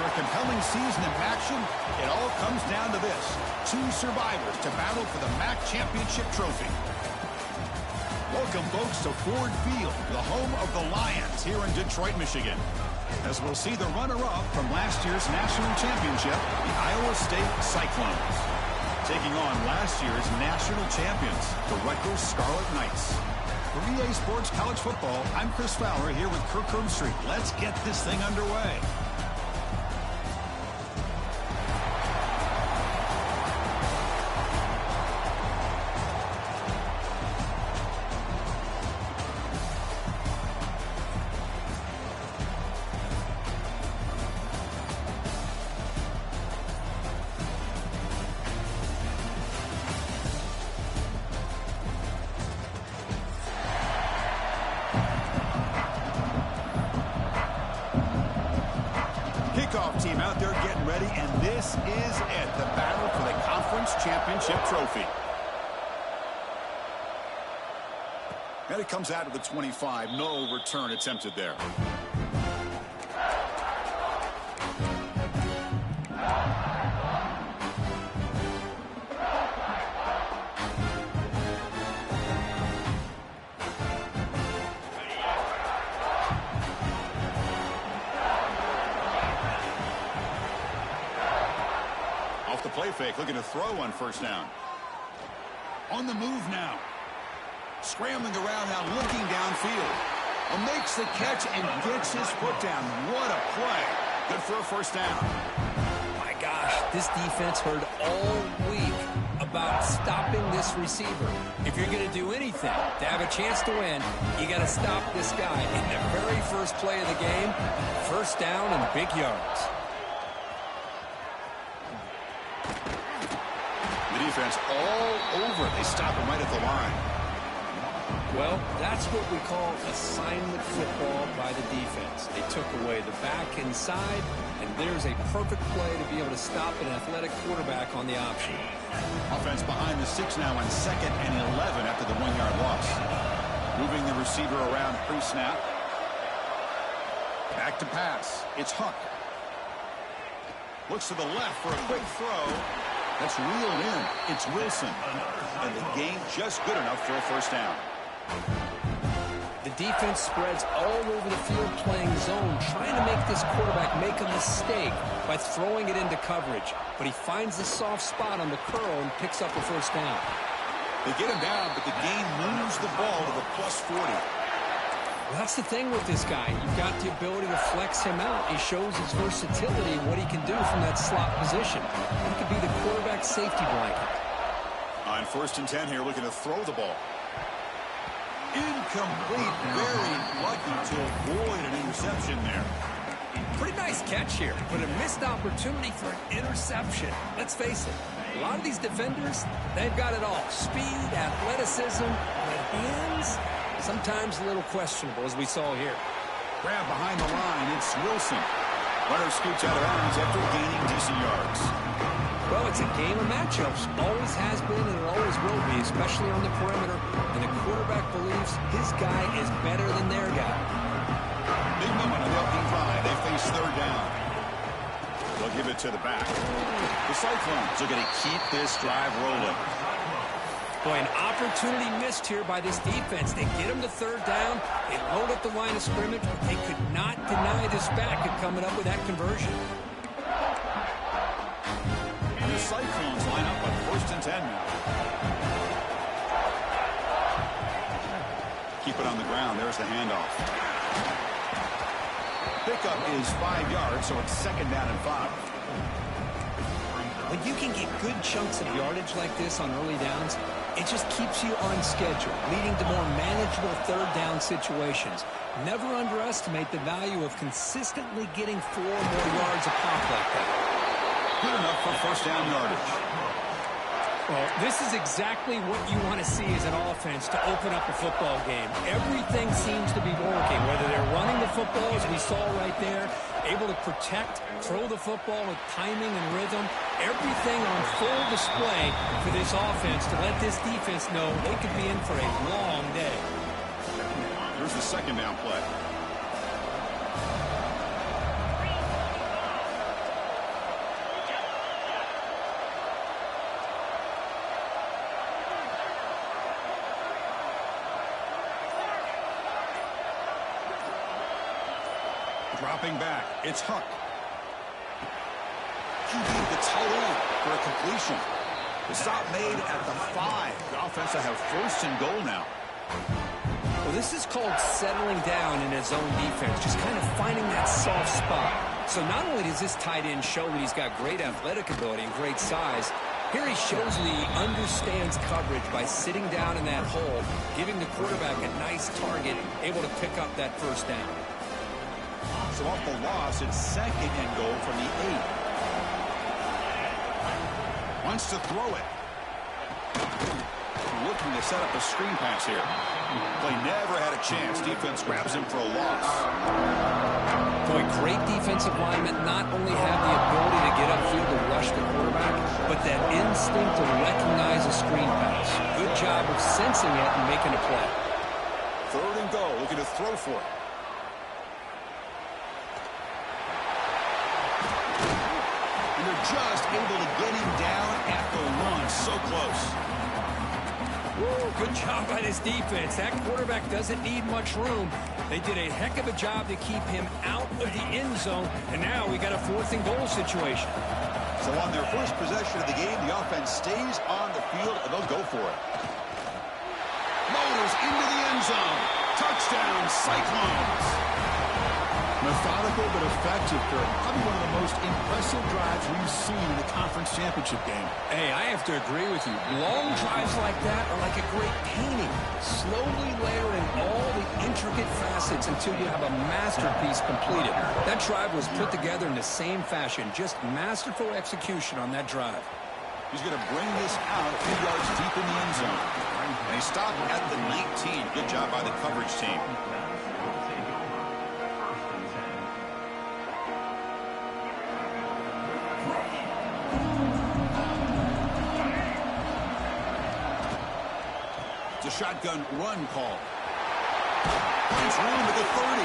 After a compelling season in action, it all comes down to this. Two survivors to battle for the MAC championship trophy. Welcome, folks, to Ford Field, the home of the Lions here in Detroit, Michigan. As we'll see the runner-up from last year's national championship, the Iowa State Cyclones, taking on last year's national champions, the Rutgers Scarlet Knights. For EA Sports College Football, I'm Chris Fowler here with Kirk Herbstreit. Let's get this thing underway. Kickoff team out there getting ready, and this is it, the battle for the conference championship trophy. And it comes out of the 25. No return attempted there. Off the play fake, looking to throw on first down. On the move now. Scrambling around now, looking downfield. Makes the catch and gets his foot down. What a play. Good for a first down. My gosh, this defense heard all week about stopping this receiver. If you're going to do anything to have a chance to win, you got to stop this guy. In the very first play of the game, first down and big yards. The defense all over. They stop him right at the line. Well, that's what we call assignment football by the defense. They took away the back inside, and there's a perfect play to be able to stop an athletic quarterback on the option. Offense behind the 6 now on 2nd and 11 after the 1-yard loss. Moving the receiver around pre-snap. Back to pass. It's Huck. Looks to the left for a quick throw. That's reeled in. It's Wilson. And the gain just good enough for a first down. The defense spreads all over the field playing zone, trying to make this quarterback make a mistake by throwing it into coverage. But he finds the soft spot on the curl and picks up a first down. They get him down, but the gain moves the ball to the +40. Well, that's the thing with this guy. You've got the ability to flex him out. He shows his versatility and what he can do from that slot position. He could be the quarterback safety blanket. On 1st and 10 here, looking to throw the ball. Incomplete. Very lucky to avoid an interception there. Pretty nice catch here, but a missed opportunity for an interception. Let's face it, a lot of these defenders, they've got it all. Speed, athleticism, but hands, sometimes a little questionable, as we saw here. Grab behind the line. It's Wilson. Runner scoots out of bounds after gaining decent yards. Well, it's a game of matchups. Always has been and it always will be, especially on the perimeter. And the quarterback believes his guy is better than their guy. Big moment on the opening drive. They face 3rd down. They'll give it to the back. The Cyclones are going to keep this drive rolling. Boy, an opportunity missed here by this defense. They get him to 3rd down. They load up the line of scrimmage, but they could not deny this back at coming up with that conversion. The Cyclones line up on 1st and 10 now. Keep it on the ground. There's the handoff. Pickup is 5 yards, so it's 2nd down and 5. When you can get good chunks of yardage like this on early downs, it just keeps you on schedule, leading to more manageable 3rd down situations. Never underestimate the value of consistently getting 4 more yards a pop like that. Good enough for first down yardage. Well, this is exactly what you want to see as an offense to open up a football game. Everything seems to be working, whether they're running the football, as we saw right there, able to protect, throw the football with timing and rhythm. Everything on full display for this offense to let this defense know they could be in for a long day. Here's the 2nd down play. Dropping back. It's Huck. QB gets held in for a completion. The stop made at the 5. The offense will have first and goal now. Well, this is called settling down in his own defense, just kind of finding that soft spot. So not only does this tight end show that he's got great athletic ability and great size, here he shows that he understands coverage by sitting down in that hole, giving the quarterback a nice target, able to pick up that first down. So off the loss, it's second and goal from the 8. Wants to throw it. Looking to set up a screen pass here. Play never had a chance. Defense grabs him for a loss. Boy, great defensive linemen not only have the ability to get upfield to rush the quarterback, but that instinct to recognize a screen pass. Good job of sensing it and making a play. Third and goal, looking to throw for it. And they're just able to get him down at the 1. So close. Woo, good job by this defense. That quarterback doesn't need much room. They did a heck of a job to keep him out of the end zone, and now we got a 4th and goal situation. So on their first possession of the game, the offense stays on the field, and they'll go for it. Motors into the end zone. Touchdown, Cyclones. Methodical but effective, Kirk. Probably one of the most impressive drives we've seen in the conference championship game. Hey, I have to agree with you. Long drives like that are like a great painting. Slowly layering all the intricate facets until you have a masterpiece completed. That drive was put together in the same fashion. Just masterful execution on that drive. He's going to bring this out a few yards deep in the end zone. And he stopped at the 19. Good job by the coverage team. Shotgun run call. Finds room at the 30.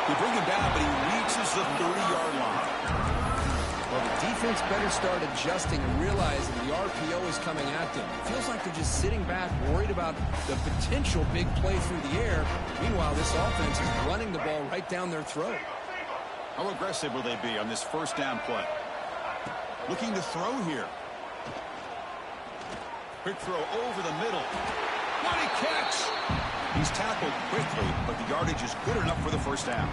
They bring him down, but he reaches the 30-yard line. Well, the defense better start adjusting and realizing the RPO is coming at them. It feels like they're just sitting back, worried about the potential big play through the air. Meanwhile, this offense is running the ball right down their throat. How aggressive will they be on this first down play? Looking to throw here. Quick throw over the middle. What a catch! He's tackled quickly, but the yardage is good enough for the first down.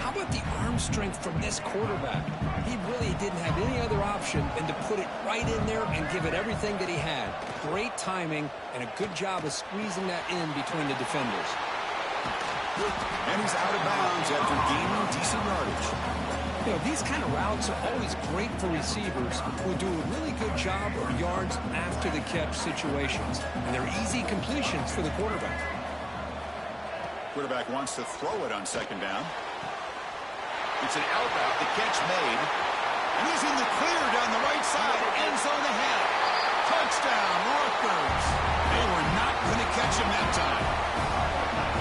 How about the arm strength from this quarterback? He really didn't have any other option than to put it right in there and give it everything that he had. Great timing and a good job of squeezing that in between the defenders. And he's out of bounds after gaining decent yardage. You know, these kind of routes are always great for receivers who do a really good job of yards after the catch situations. And they're easy completions for the quarterback. Quarterback wants to throw it on second down. It's an out route, the catch made. And he's in the clear down the right side. End zone ahead. Touchdown, Rutgers. They were not going to catch him that time.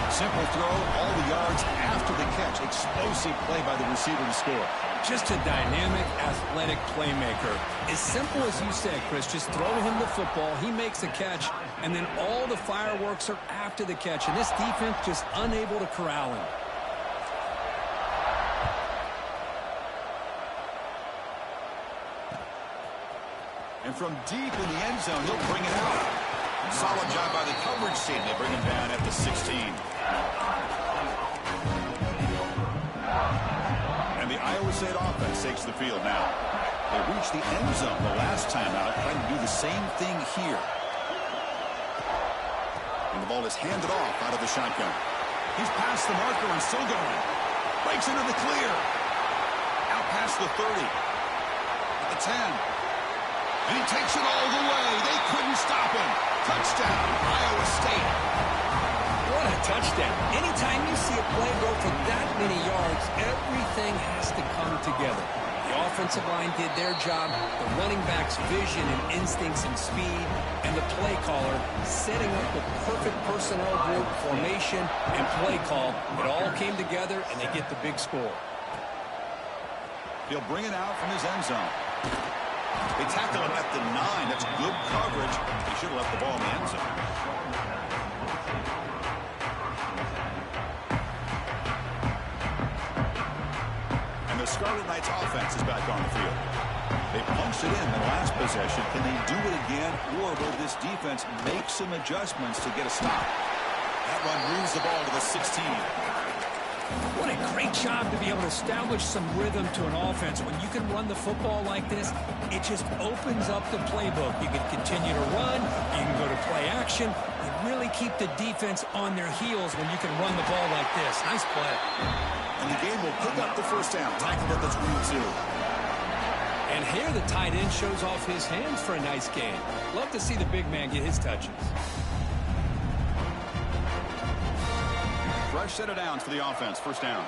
Simple throw, all the yards after the catch. Explosive play by the receiver to score. Just a dynamic, athletic playmaker. As simple as you said, Chris, just throw him the football, he makes the catch, and then all the fireworks are after the catch. And this defense just unable to corral him. And from deep in the end zone, he'll bring it out. Solid job by the coverage team. They bring him down at the 16. And the Iowa State offense takes the field now. They reached the end zone the last time out, trying to do the same thing here. And the ball is handed off out of the shotgun. He's past the marker and still going. Breaks into the clear. Out past the 30. At the 10. And he takes it all the way. They couldn't stop him. Touchdown, Iowa State. What a touchdown. Anytime you see a play go for that many yards, everything has to come together. The offensive line did their job, the running back's vision and instincts and speed, and the play caller setting up the perfect personnel group, formation, and play call. It all came together, and they get the big score. He'll bring it out from his end zone. They tackle him at the 9. That's good coverage. He should have left the ball in the end zone. Scarlet Knights offense is back on the field. They punched it in the last possession. Can they do it again, or will this defense make some adjustments to get a stop? That run moves the ball to the 16. What a great job to be able to establish some rhythm to an offense. When you can run the football like this, it just opens up the playbook. You can continue to run. You can go to play action. You really keep the defense on their heels when you can run the ball like this. Nice play. And the game will pick up the first down. Tackled at the 22. And here the tight end shows off his hands for a nice gain. Love to see the big man get his touches. Fresh set of downs for the offense. First down.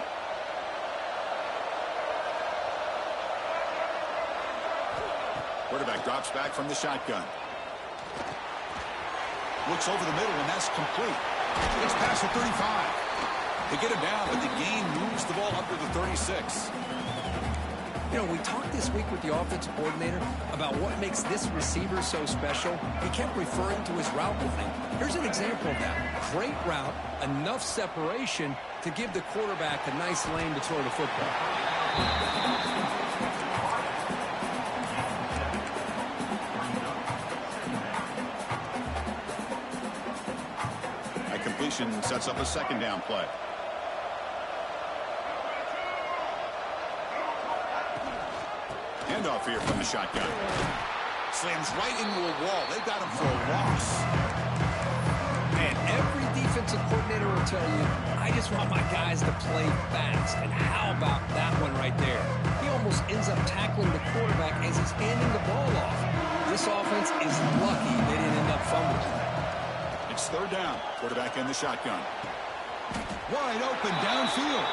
Quarterback drops back from the shotgun. Looks over the middle, and that's complete. It's past the 35. They get him down, but the gain moves the ball up to the 36. You know, we talked this week with the offensive coordinator about what makes this receiver so special. He kept referring to his route running. Here's an example of that. Great route, enough separation to give the quarterback a nice lane to throw the football. That completion sets up a second down play. Handoff here from the shotgun. Slams right into a wall. They've got him for a loss. Man, every defensive coordinator will tell you, I just want my guys to play fast. And how about that one right there? He almost ends up tackling the quarterback as he's handing the ball off. This offense is lucky they didn't end up fumbling. It's third down. Quarterback in the shotgun. Wide open downfield.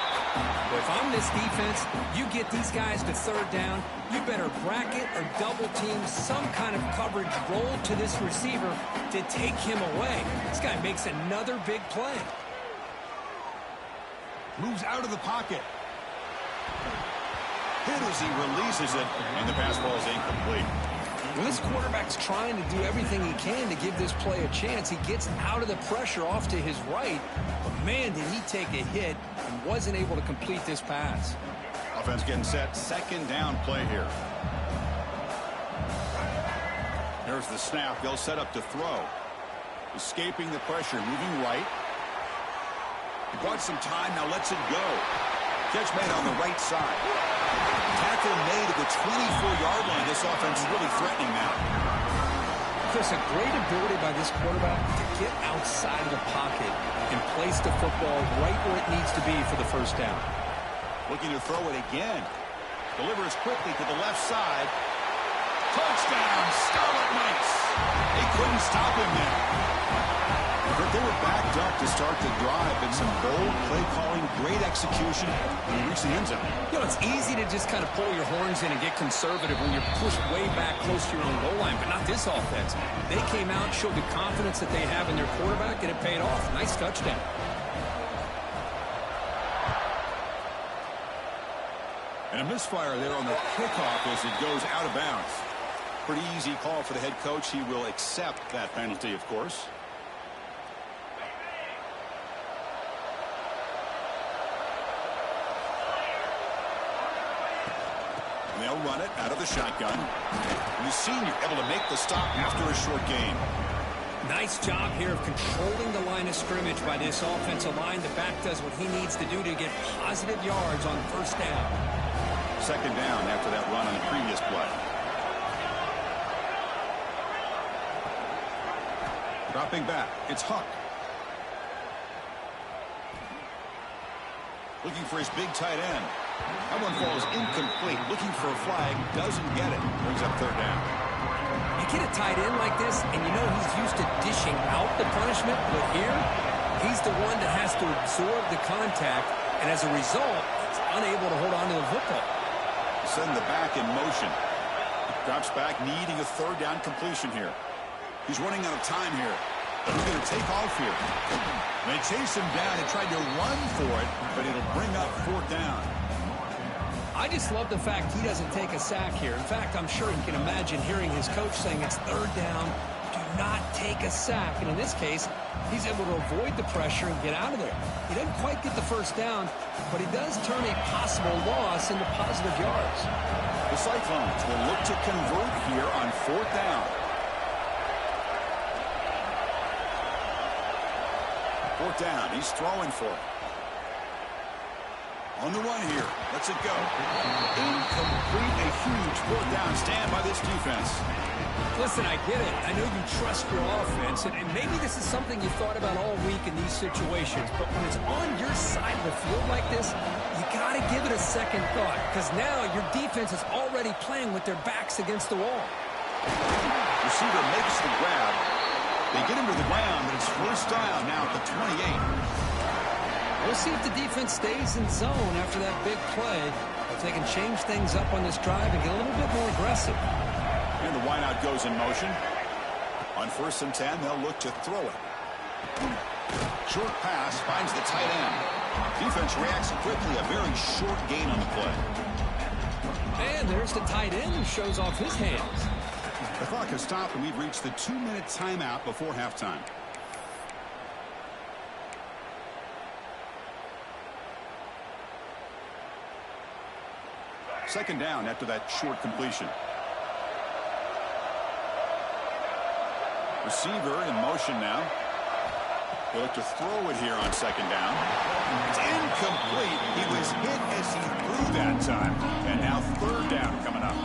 Well, if I'm this defense, you get these guys to third down, you better bracket or double team some kind of coverage roll to this receiver to take him away. This guy makes another big play. Moves out of the pocket. Hit as he releases it, and the pass ball is incomplete. Well, this quarterback's trying to do everything he can to give this play a chance. He gets out of the pressure off to his right, but man, did he take a hit and wasn't able to complete this pass. Offense getting set. Second down play here. There's the snap. They'll set up to throw. Escaping the pressure, moving right. He bought some time, now lets it go. Catch made on the right side. Tackle made at the 24-yard line. This offense is really threatening now. Chris, a great ability by this quarterback to get outside of the pocket and place the football right where it needs to be for the first down. Looking to throw it again. Delivers quickly to the left side. Touchdown, Scarlet Knights. They couldn't stop him there. But they were backed up to start the drive, and some bold play calling, great execution, and he reached the end zone. You know, it's easy to just kind of pull your horns in and get conservative when you're pushed way back close to your own goal line, but not this offense. They came out, showed the confidence that they have in their quarterback, and it paid off. Nice touchdown. And a misfire there on the kickoff as it goes out of bounds. Pretty easy call for the head coach. He will accept that penalty, of course. And they'll run it out of the shotgun. And the senior able to make the stop after a short gain. Nice job here of controlling the line of scrimmage by this offensive line. The back does what he needs to do to get positive yards on first down. Second down after that run on the previous play. Dropping back, it's Huck. Looking for his big tight end. That one falls incomplete. Looking for a flag, doesn't get it. Brings up third down. You get a tight end like this, and you know he's used to dishing out the punishment, but here, he's the one that has to absorb the contact, and as a result, he's unable to hold on to the football. Send the back in motion. Drops back, needing a third down completion here. He's running out of time here. He's going to take off here. They chase him down and tried to run for it, but it'll bring up fourth down. I just love the fact he doesn't take a sack here. In fact, I'm sure you can imagine hearing his coach saying it's third down. Do not take a sack. And in this case, he's able to avoid the pressure and get out of there. He doesn't quite get the first down, but he does turn a possible loss into positive yards. The Cyclones will look to convert here on 4th down. 4th down, he's throwing for it. On the run here, lets it go. Incomplete, a huge 4th down stand by this defense. Listen, I get it. I know you trust your offense, and maybe this is something you thought about all week in these situations, but when it's on your side of the field like this, you got to give it a second thought, because now your defense is already playing with their backs against the wall. Receiver makes the grab. They get him to the ground, but it's 1st down now at the 28. We'll see if the defense stays in zone after that big play, if they can change things up on this drive and get a little bit more aggressive. And the wideout goes in motion. On 1st and 10, they'll look to throw it. Short pass finds the tight end. Defense reacts quickly, a very short gain on the play. And there's the tight end who shows off his hands. The clock has stopped, and we've reached the 2-minute timeout before halftime. Second down after that short completion. Receiver in motion now. They look to throw it here on 2nd down. It's incomplete. He was hit as he threw that time. And now 3rd down coming up.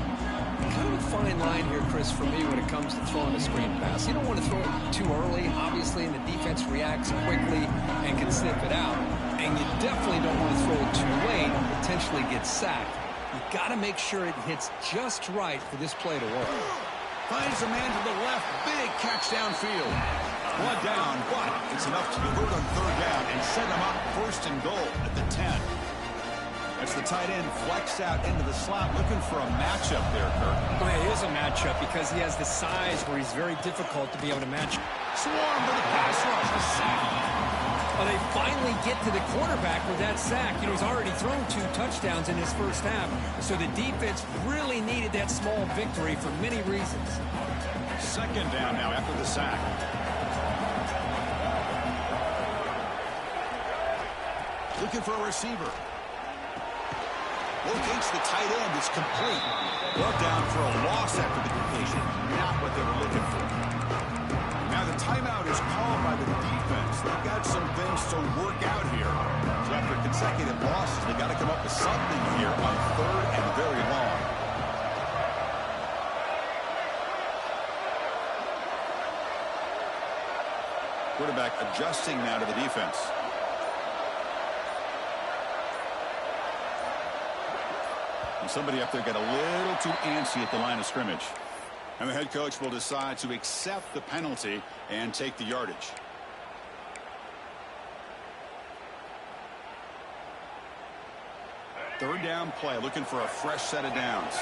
Kind of a fine line here, Chris, for me when it comes to throwing a screen pass. You don't want to throw it too early, obviously, and the defense reacts quickly and can sniff it out. And you definitely don't want to throw it too late and potentially get sacked. You got to make sure it hits just right for this play to work. Finds a man to the left. Big catch downfield. One down, but it's enough to convert on 3rd down and set him up 1st and goal at the 10. That's the tight end flexed out into the slot, looking for a matchup there, Kirk. Well, it is a matchup because he has the size where he's very difficult to be able to match. Swarm for the pass rush. A sack. Well, they finally get to the quarterback with that sack. You know, he's already thrown 2 touchdowns in his first half, so the defense really needed that small victory for many reasons. 2nd down now after the sack. Looking for a receiver. Locates the tight end. It's complete. Brought down for a loss after the completion. Not what they were looking for. Now the timeout is called by the defense. They've got some things to work out here. So after consecutive losses, they got to come up with something here on 3rd and very long. Quarterback adjusting now to the defense. And somebody up there got a little too antsy at the line of scrimmage. And the head coach will decide to accept the penalty and take the yardage. Third down play, looking for a fresh set of downs.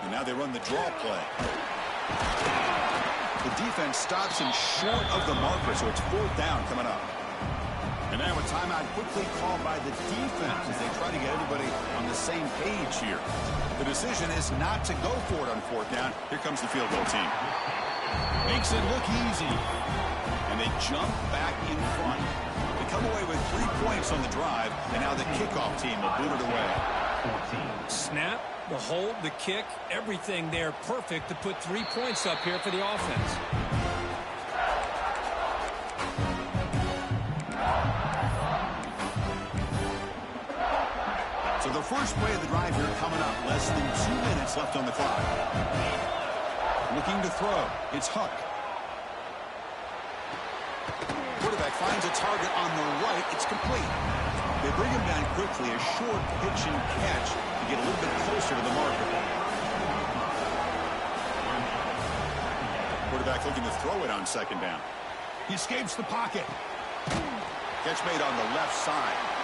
And now they run the draw play. The defense stops him short of the marker, so it's 4th down coming up. And now a timeout quickly called by the defense as they try to get everybody on the same page here. The decision is not to go for it on 4th down. Here comes the field goal team. Makes it look easy. And they jump back in front. They come away with 3 points on the drive, and now the kickoff team will boot it away. Snap, the hold, the kick, everything there perfect to put 3 points up here for the offense. So the first play of the drive here coming up. Less than 2 minutes left on the clock. Looking to throw. It's Huck. Quarterback finds a target on the right. It's complete. They bring him down quickly. A short pitch and catch to get a little bit closer to the marker. Quarterback looking to throw it on 2nd down. He escapes the pocket. Catch made on the left side.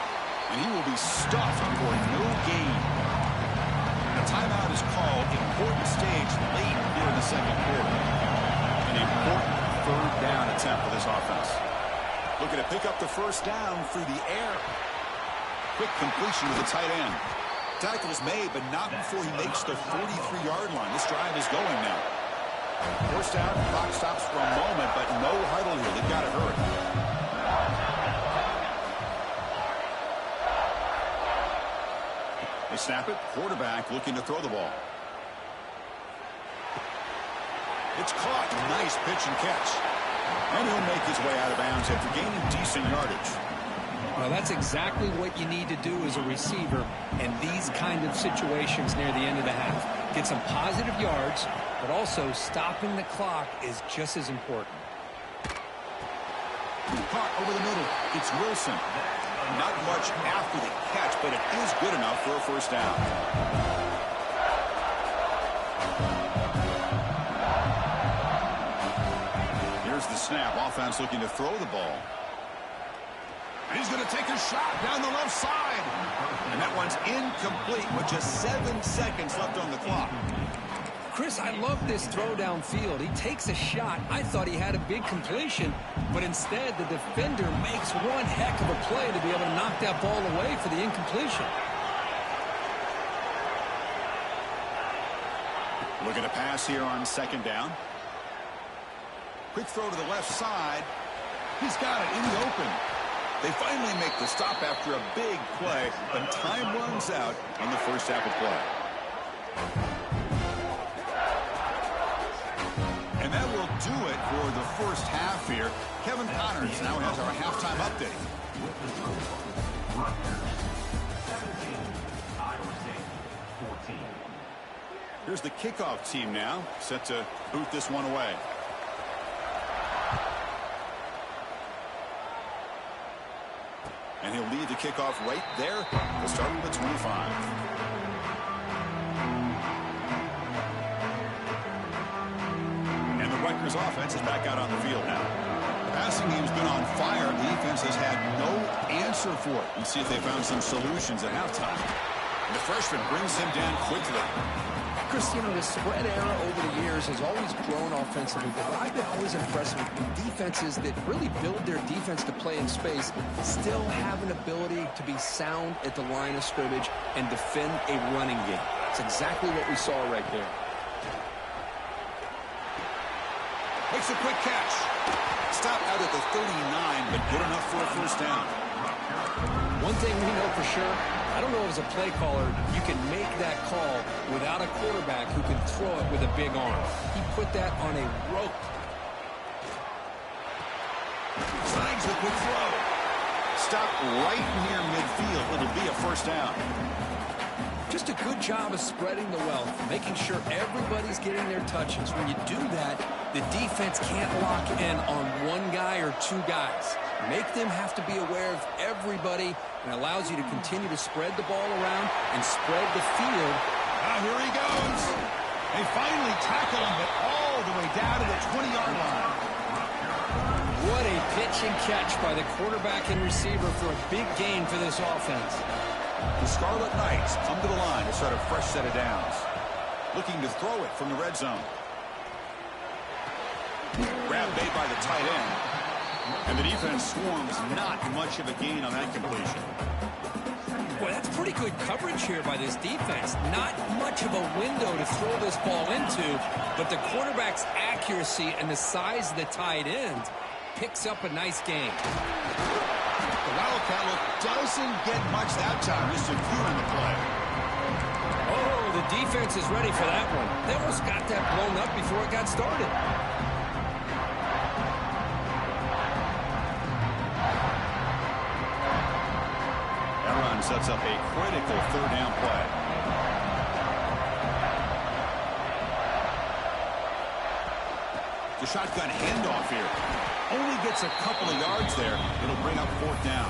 And he will be stuffed for no gain. A timeout is called. Important stage late here in the 2nd quarter. An important 3rd down attempt for this offense. Looking to pick up the 1st down through the air. Quick completion with the tight end. Tackle's made, but not before he makes the 43-yard line. This drive is going now. Forced out, clock stops for a moment, but no huddle here. They've got to hurry. They snap it. Quarterback looking to throw the ball. It's caught. Nice pitch and catch. And he'll make his way out of bounds after gaining decent yardage. Well, that's exactly what you need to do as a receiver in these kind of situations near the end of the half. Get some positive yards, but also stopping the clock is just as important. Caught over the middle. It's Wilson. Not much after the catch, but it is good enough for a first down. Here's the snap. Offense looking to throw the ball. And he's going to take a shot down the left side. And that one's incomplete with just 7 seconds left on the clock. Chris, I love this throw downfield. He takes a shot. I thought he had a big completion, but instead the defender makes one heck of a play to be able to knock that ball away for the incompletion. Look at a pass here on second down. Quick throw to the left side. He's got it in the open. They finally make the stop after a big play, but time runs out on the first half of play. And that will do it for the first half here. Kevin Connors now has our halftime update. Here's the kickoff team now, set to boot this one away. And he'll lead the kickoff right there. We'll start with the 25. And the Rutgers offense is back out on the field now. The passing game's been on fire. The defense has had no answer for it. Let's see if they found some solutions at halftime. And the freshman brings him down quickly. Chris, you know, the spread era over the years has always grown offensively, but I've been always impressed with defenses that really build their defense to play in space, still have an ability to be sound at the line of scrimmage and defend a running game. It's exactly what we saw right there. Makes a quick catch. Stop out at the 39, but good enough for a first down. One thing we know for sure, I don't know as a play caller, you can make that call without a quarterback who can throw it with a big arm. He put that on a rope. Signs the quick throw. Stop right near midfield. It'll be a first down. Just a good job of spreading the wealth, making sure everybody's getting their touches. When you do that, the defense can't lock in on one guy or two guys. Make them have to be aware of everybody, and allows you to continue to spread the ball around and spread the field. Now here he goes. They finally tackle him, but all the way down to the 20-yard line. What a pitch and catch by the quarterback and receiver for a big gain for this offense. The Scarlet Knights come to the line to start a fresh set of downs. Looking to throw it from the red zone. Grab made by the tight end. And the defense swarms, not much of a gain on that completion. Boy, that's pretty good coverage here by this defense. Not much of a window to throw this ball into, but the quarterback's accuracy and the size of the tight end picks up a nice gain. The Wildcat look doesn't get much that time, just a few in the play. Oh, the defense is ready for that one. They almost got that blown up before it got started. Sets up a critical third down play. The shotgun handoff here. Only gets a couple of yards there. It'll bring up fourth down.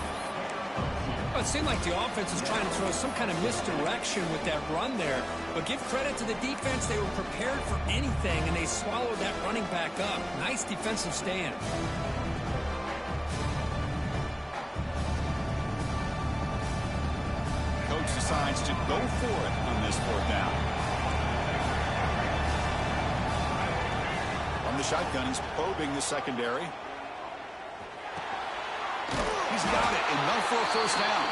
Well, it seemed like the offense was trying to throw some kind of misdirection with that run there. But give credit to the defense. They were prepared for anything, and they swallowed that running back up. Nice defensive stand. Decides to go for it on this fourth down. From the shotgun, he's probing the secondary. He's got it, enough for a first down.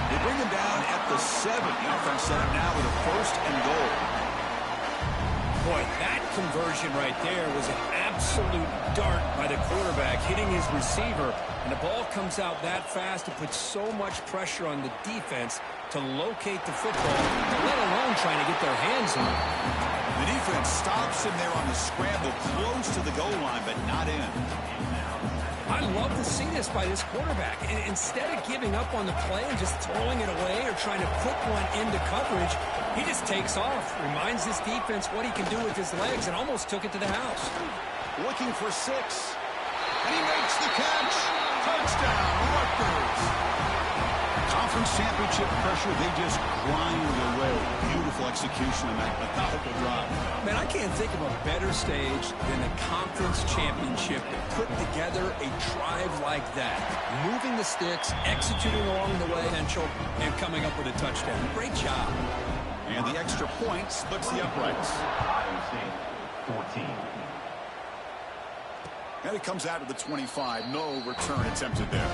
They bring him down at the 7. The offense set up now with a 1st and goal. Boy, that conversion right there was an absolute dart by the quarterback, hitting his receiver. And the ball comes out that fast. It puts so much pressure on the defense to locate the football, let alone trying to get their hands on it. The defense stops him there on the scramble, close to the goal line, but not in. I love to see this by this quarterback. And instead of giving up on the play and just throwing it away or trying to put one into coverage, he just takes off, reminds this defense what he can do with his legs, and almost took it to the house. Looking for 6. And he makes the catch. Touchdown, Rutgers. Conference championship pressure, they just grind away. Beautiful execution on that methodical drive. Man, I can't think of a better stage than a conference championship to put together a drive like that. Moving the sticks, executing along the way, potential, and coming up with a touchdown. Great job. And the extra point splits the uprights. 14. And it comes out to the 25. No return attempted there.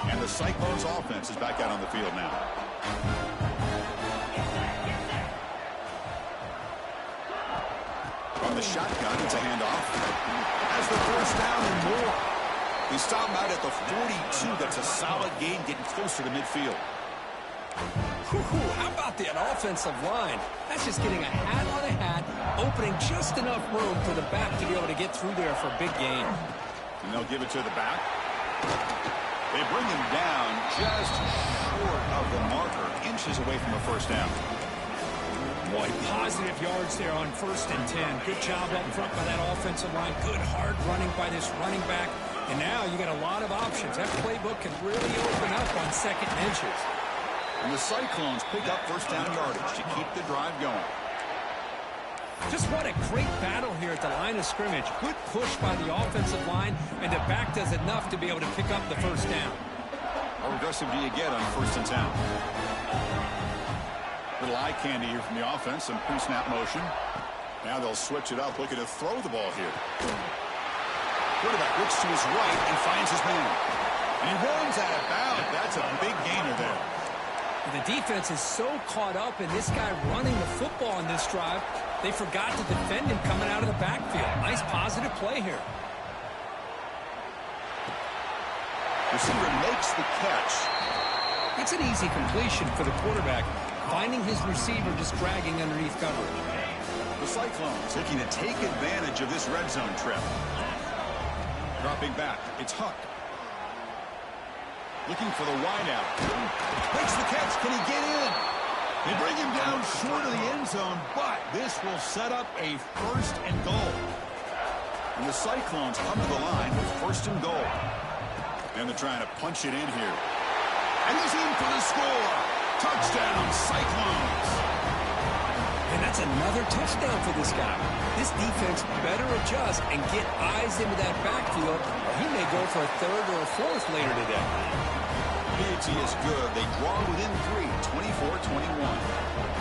And the Cyclones offense is back out on the field now. From the shotgun, it's a handoff. Has the 1st down and more. We stop him out at the 42. That's a solid gain, getting closer to midfield. How about that offensive line? That's just getting a hat on a hat, opening just enough room for the back to be able to get through there for a big gain. And they'll give it to the back. They bring him down just short of the marker, inches away from a 1st down. Boy, positive yards there on 1st and 10. Good job up front by that offensive line. Good hard running by this running back. And now you got a lot of options. That playbook can really open up on 2nd and inches. And the Cyclones pick up 1st down yardage to keep the drive going. Just what a great battle here at the line of scrimmage. Good push by the offensive line, and the back does enough to be able to pick up the 1st down. How aggressive do you get on 1st and 10? Little eye candy here from the offense, some pre-snap motion. Now they'll switch it up, looking to throw the ball here. Quarterback looks to his right and finds his man. And he runs out of bounds. That's a big gainer there. The defense is so caught up in this guy running the football on this drive, they forgot to defend him coming out of the backfield. Nice positive play here. Receiver makes the catch. It's an easy completion for the quarterback, finding his receiver just dragging underneath coverage. The Cyclones looking to take advantage of this red zone trip. Dropping back, it's Huck. Looking for the wideout. Makes the catch. Can he get in? They bring him down short of the end zone, but this will set up a 1st and goal. And the Cyclones come to the line with 1st and goal. And they're trying to punch it in here. And he's in for the score. Touchdown, Cyclones. And that's another touchdown for this guy. This defense better adjust and get eyes into that backfield. He may go for a 3rd or a 4th later today. PAT is good. They draw within 3, 24-21.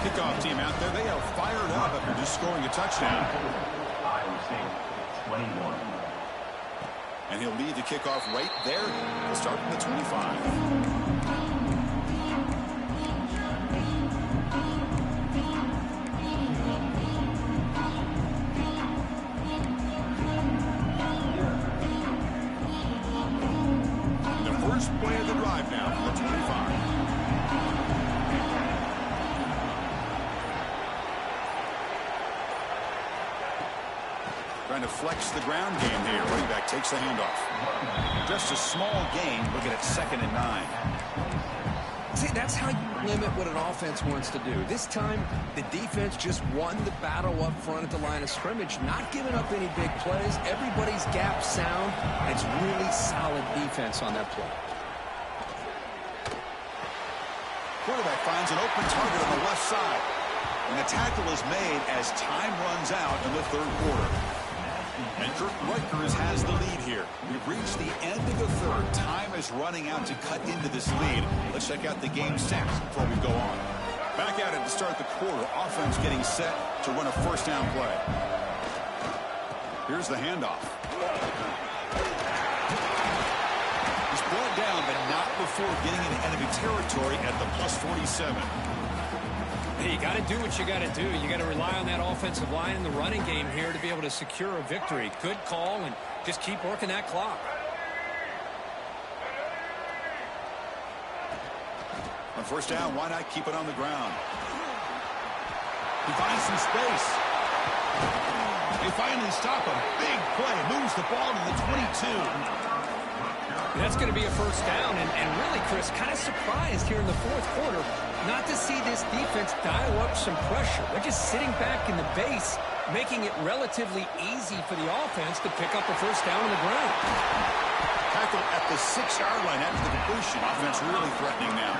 Kickoff team out there, they are fired up after just scoring a touchdown. Iowa State, 21. And he'll lead the kickoff right there. He'll start from the 25. Play of the drive now from the 25. Trying to flex the ground game here. Running back takes the handoff. Just a small gain. Looking at 2nd and 9. See, that's how you limit what an offense wants to do. This time, the defense just won the battle up front at the line of scrimmage, not giving up any big plays. Everybody's gap sound. It's really solid defense on that play. Quarterback finds an open target on the left side. And the tackle is made as time runs out in the 3rd quarter. And Kirk Rutgers has the lead here. We've reached the end of the 3rd. Time is running out to cut into this lead. Let's check out the game stats before we go on. Back at it to start the quarter. Offense getting set to run a 1st down play. Here's the handoff. not before getting into enemy territory at the plus 47. Hey, you got to do what you got to do. You got to rely on that offensive line in the running game here to be able to secure a victory. Good call, and just keep working that clock. On first down, why not keep it on the ground? He finds some space. They finally stop him. Big play. Moves the ball to the 22. That's going to be a first down. And really, Chris, kind of surprised here in the fourth quarter not to see this defense dial up some pressure. They're just sitting back in the base, making it relatively easy for the offense to pick up a first down on the ground. Tackle at the 6-yard line after the completion. Offense really threatening now.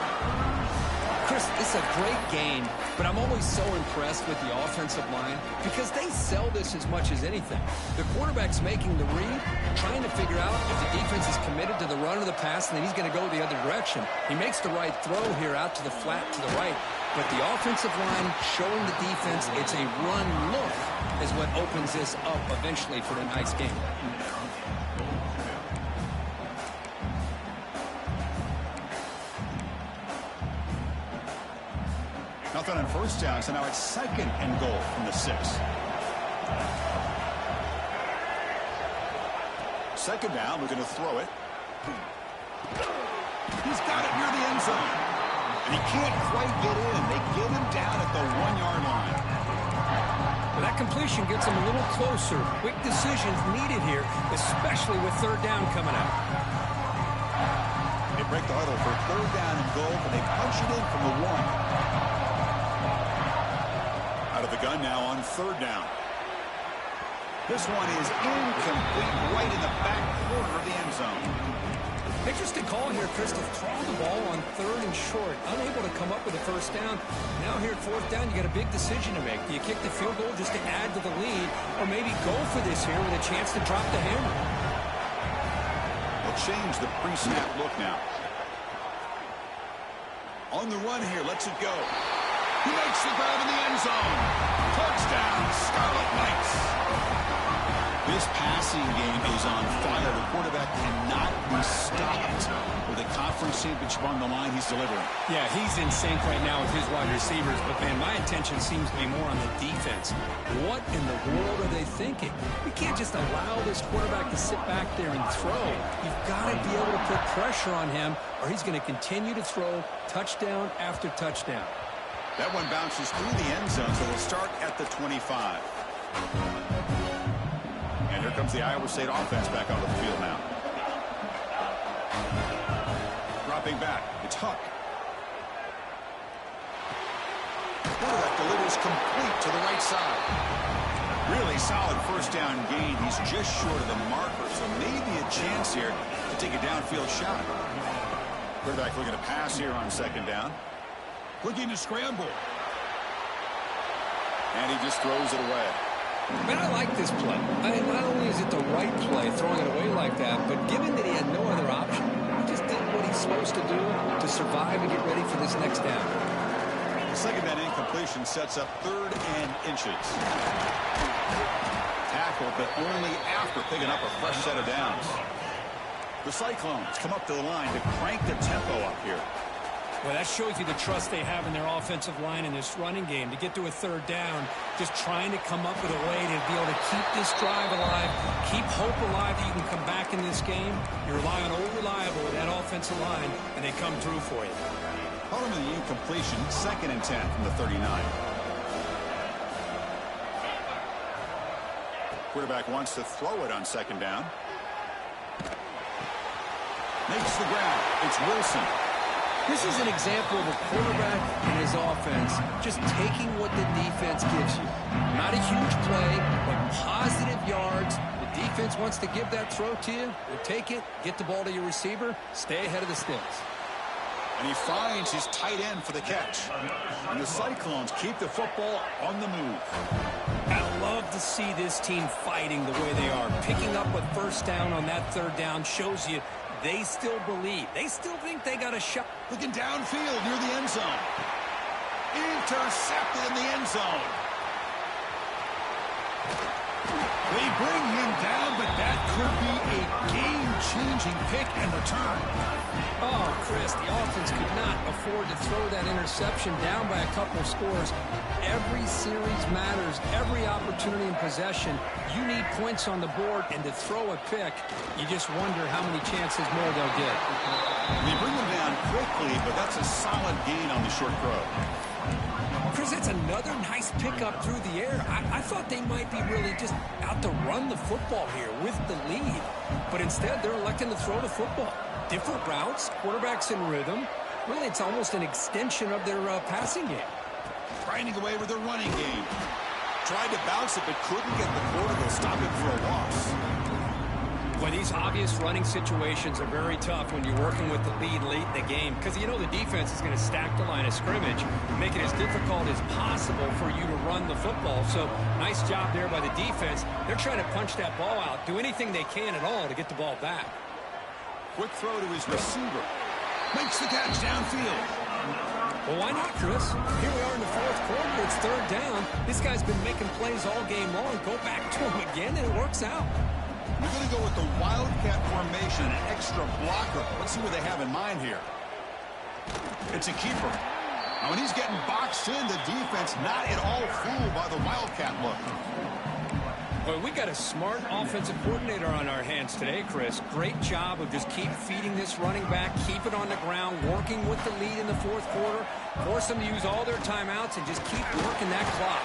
Chris, it's a great game, but I'm always so impressed with the offensive line because they sell this as much as anything. The quarterback's making the read, trying to figure out if the defense is committed to the run or the pass, and then he's going to go the other direction. He makes the right throw here out to the flat to the right, but the offensive line showing the defense it's a run look is what opens this up eventually for the nice game. Nothing on first down, so now it's second and goal from the 6. Second down, we're going to throw it. He's got it near the end zone. And he can't quite get in. They get him down at the 1-yard line. Well, that completion gets him a little closer. Quick decisions needed here, especially with third down coming up. They break the huddle for third down and goal, but they punch it in from the 1. Out of the gun now on third down. This one is incomplete, right in the back corner of the end zone. Interesting call here, Chris, to throw the ball on third and short. Unable to come up with a first down. Now here at fourth down, you got a big decision to make. Do you kick the field goal just to add to the lead, or maybe go for this here with a chance to drop the hammer? They'll change the pre-snap look now. On the run here, lets it go. He makes the grab in the end zone. Touchdown, Scarlet Knights. This passing game is on fire. The quarterback cannot be stopped. With a conference championship on the line, he's delivering. Yeah, he's in sync right now with his wide receivers. But, man, my attention seems to be more on the defense. What in the world are they thinking? We can't just allow this quarterback to sit back there and throw. You've got to be able to put pressure on him, or he's going to continue to throw touchdown after touchdown. That one bounces through the end zone, so we'll start at the 25. And here comes the Iowa State offense back onto the field now. Dropping back, it's Huck. Quarterback delivers complete to the right side. Really solid first down gain. He's just short of the marker, so maybe a chance here to take a downfield shot. Quarterback looking to pass here on second down. Looking to scramble. And he just throws it away. Man, I like this play. Not only is it the right play, throwing it away like that, but given that he had no other option, he just did what he's supposed to do to survive and get ready for this next down. The second down incompletion sets up third and inches. Tackle, but only after picking up a fresh set of downs. The Cyclones come up to the line to crank the tempo up here. Well, that shows you the trust they have in their offensive line in this running game. To get to a third down, just trying to come up with a way to be able to keep this drive alive, keep hope alive that you can come back in this game. You rely on Old Reliable with that offensive line, and they come through for you. Problem with the incompletion, second and 10 from the 39. Quarterback wants to throw it on second down. Makes the grab. It's Wilson. This is an example of a quarterback and his offense just taking what the defense gives you. Not a huge play, but positive yards. The defense wants to give that throw to you. You take it, get the ball to your receiver, stay ahead of the sticks. And he finds his tight end for the catch. And the Cyclones keep the football on the move. I love to see this team fighting the way they are. Picking up a first down on that third down shows you they still believe. They still think they got a shot. Looking downfield near the end zone. Intercepted in the end zone. They bring him down, but that could be a game-changing pick and return. Oh, Chris, the offense could not afford to throw that interception down by a couple scores. Every series matters. Every opportunity in possession. You need points on the board, and to throw a pick, you just wonder how many chances more they'll get. They bring him down quickly, but that's a solid gain on the short throw. Chris, that's another nice pickup through the air. I thought they might be really just out to run the football here with the lead. But instead, they're electing to throw the football. Different routes, quarterbacks in rhythm. Really, it's almost an extension of their passing game. Grinding away with their running game. Tried to bounce it, but couldn't get the quarter to stop it for a loss. Well, these obvious running situations are very tough when you're working with the lead late in the game because you know the defense is going to stack the line of scrimmage, make it as difficult as possible for you to run the football. So nice job there by the defense. They're trying to punch that ball out, do anything they can at all to get the ball back. Quick throw to his receiver. Makes the catch downfield. Well, why not, Chris? Here we are in the fourth quarter. It's third down. This guy's been making plays all game long. Go back to him again, and it works out. We're going to go with the Wildcat formation, an extra blocker. Let's see what they have in mind here. It's a keeper. Now, when he's getting boxed in, the defense not at all fooled by the Wildcat look. Well, we got a smart offensive coordinator on our hands today, Chris. Great job of just keep feeding this running back, keep it on the ground, working with the lead in the fourth quarter, force them to use all their timeouts, and just keep working that clock.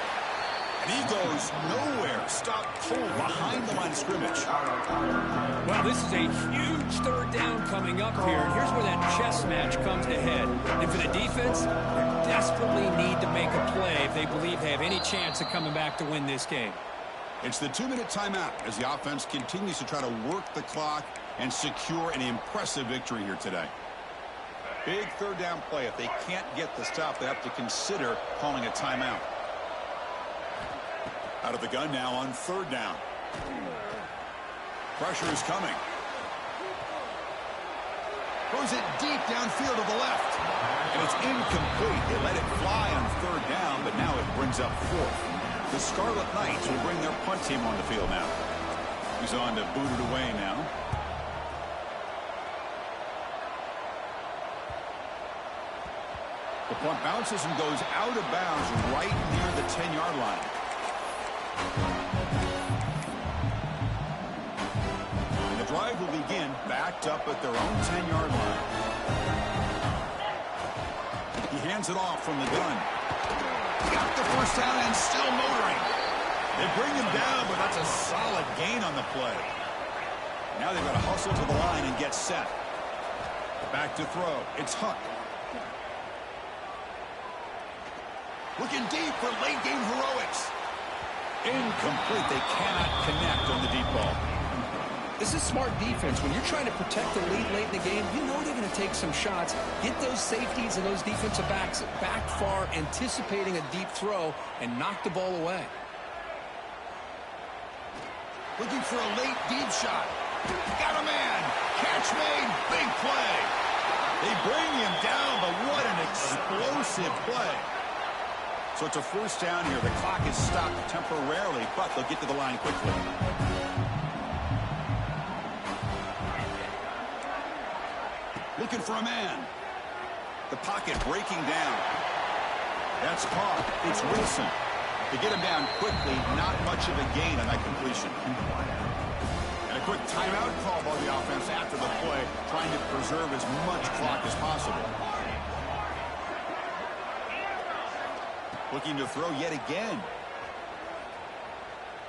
And he goes nowhere. Stop cold behind the line of scrimmage. Well, this is a huge third down coming up here. And here's where that chess match comes to head. And for the defense, they desperately need to make a play if they believe they have any chance of coming back to win this game. It's the 2-minute timeout as the offense continues to try to work the clock and secure an impressive victory here today. Big third down play. If they can't get the stop, they have to consider calling a timeout. Out of the gun now on third down. Pressure is coming. Throws it deep downfield to the left. And it's incomplete. They let it fly on third down, but now it brings up fourth. The Scarlet Knights will bring their punt team on the field now. He's on to boot it away now. The punt bounces and goes out of bounds right near the 10-yard line. And the drive will begin backed up at their own 10-yard line. He hands it off from the gun. Got the first down and still motoring. They bring him down, but that's a solid gain on the play. Now they've got to hustle to the line and get set. Back to throw. It's Huck. Looking deep for late game heroics. Incomplete. They cannot connect on the deep ball. This is smart defense. When you're trying to protect the lead late in the game, you know they're going to take some shots, get those safeties and those defensive backs back far, anticipating a deep throw, and knock the ball away. Looking for a late deep shot. Got a man. Catch made. Big play. They bring him down, but what an explosive play. So it's a first down here. The clock is stopped temporarily, but they'll get to the line quickly. Looking for a man. The pocket breaking down. That's caught. It's Wilson. To get him down quickly, not much of a gain on that completion. And a quick timeout call by the offense after the play, trying to preserve as much clock as possible. Looking to throw yet again.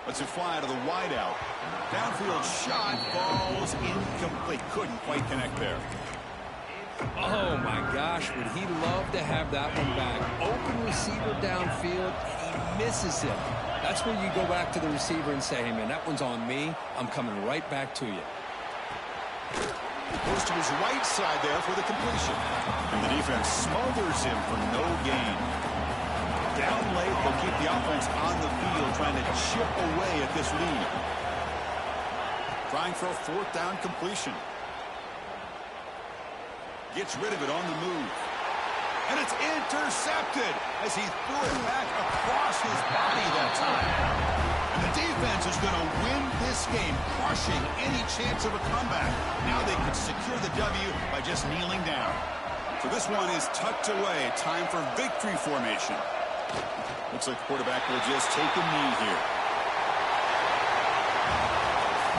Lets it fly to the wideout. Downfield shot falls incomplete. Couldn't quite connect there. Oh, my gosh, would he love to have that one back. Open receiver downfield, and he misses it. That's where you go back to the receiver and say, hey, man, that one's on me. I'm coming right back to you. Goes to his right side there for the completion. And the defense smothers him for no gain. Down late, they'll keep the offense on the field, trying to chip away at this lead. Trying for a fourth down completion. Gets rid of it on the move. And it's intercepted as he threw it back across his body that time. And the defense is going to win this game, crushing any chance of a comeback. Now they can secure the W by just kneeling down. So this one is tucked away. Time for victory formation. Looks like the quarterback will just take a knee here.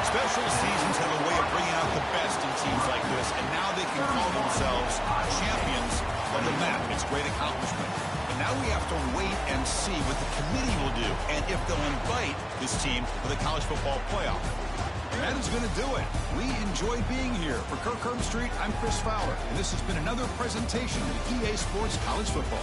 Special seasons have a way of bringing out the best in teams like this, and now they can call themselves champions of the MAC. It's a great accomplishment. And now we have to wait and see what the committee will do, and if they'll invite this team to the college football playoff. And that is going to do it. We enjoyed being here. For Kirk Herbstreit, I'm Chris Fowler, and this has been another presentation of EA Sports College Football.